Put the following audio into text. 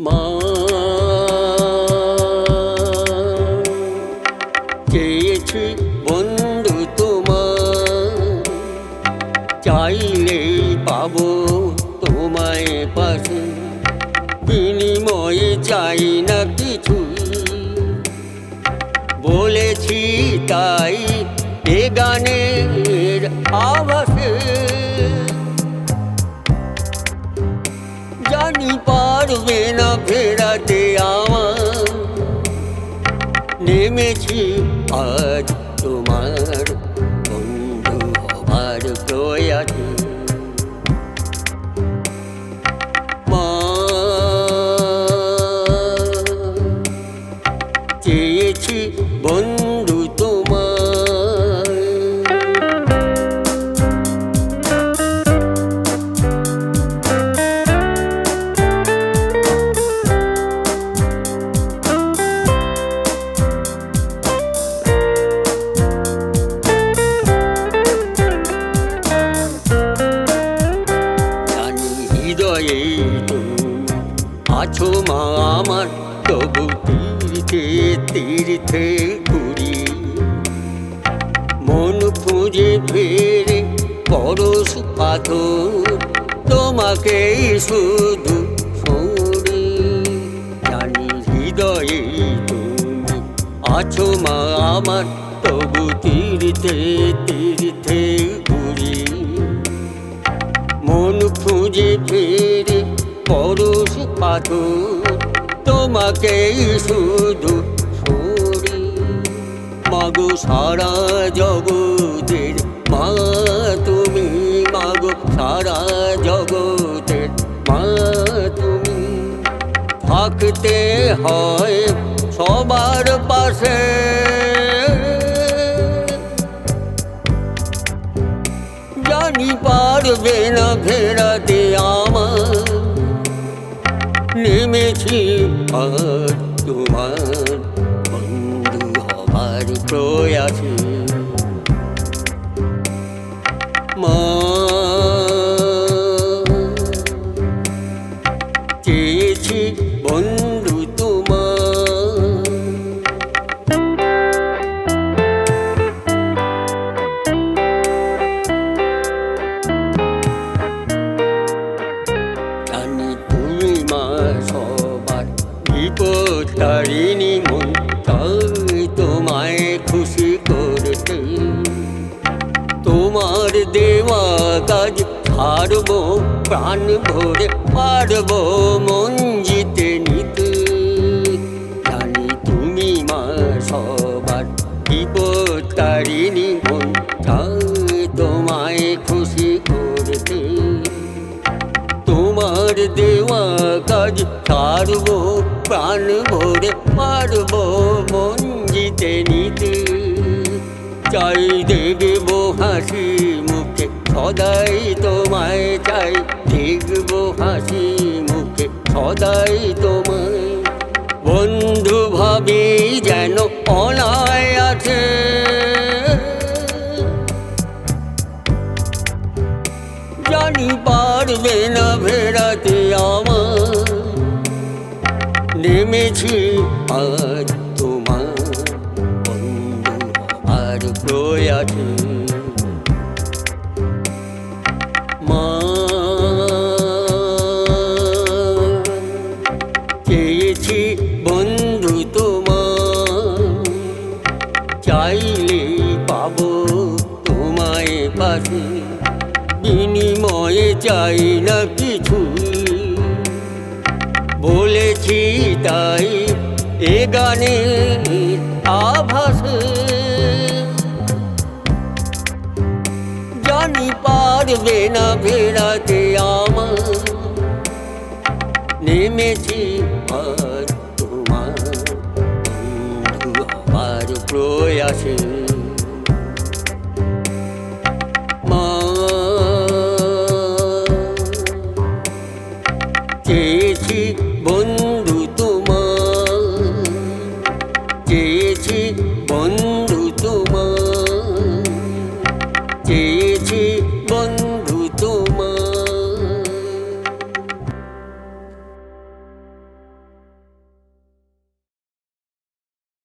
মা চেয়েছি বন্ধু তোমার, চাইলেই পাবো তোমায় পাশে, বিনিময়ে চাই না কিছু। বলেছি তাই এ গানের আভাসে, জানি পারবে না ফেরাতে আমার, নেমেছি আজ তোমার বন্ধু হবার প্রয়াসে। মা চেয়েছি বন্ধু তোমার, হৃদয়ে তুমি আছো মা আমার, তবু তীর্থে তীর্থে ঘুরি, মন খুঁজে ফেরে পরশ পাথর তোমাকেই শুধু সরি। জানি হৃদয়ে তুমি আছো মা আমার, তবু তীর্থে তীর্থে ঘুরি, মন খুঁজে ফেরে পরশ পাথর তোমাকেই শুধু সরি। মাগো সারা জগতের মা তুমি, মাগো সারা জগতের মা তুমি, থাকতে হয় সবার পাশে, জানি পারবে না ফেরাতে আমার, নেমেছি আর তোমার বন্ধু হবার প্রয়াসে। মা চেয়েছি বন্ধু তোমার, জানি তুমি মা সবার বিপদ তারিণী, মন চাই তোমায় খুশি করতে, তোমার দেওয়া কাজ ছাড়বো প্রাণ ভরে, পারবো মন জিতে নিতে। জানি তুমি মা সবার বিপদ তারিণী, মন চাই তোমায় খুশি করতে, তোমার দেওয়া কাজ ছাড়বো প্রাণ ভরে, পারবো মন জিতে নিতে। চাই দেখবো হাসি মুখে সদাই তোমায়, চাই দেখবো হাসি মুখে সদাই তোমায়, বন্ধু ভাবি যেন অনায় আছে, জানি পারবে না ফেরাতে আমার, নেমেছি আজ তোমার বন্ধু হবার প্রয়াসে। মা চেয়েছি বন্ধু তোমার, চাইলে পাবো তোমায় পাশে, বিনিময়ে চাই না কিছু। বলেছি তাই এ গানের আভাসে, জানি পারবে না ফেরাতে আমার, নেমেছি আর তোমার বন্ধু হবার প্রয়াসে। মা চেয়েছি বন্ধু তোমার, চেয়েছি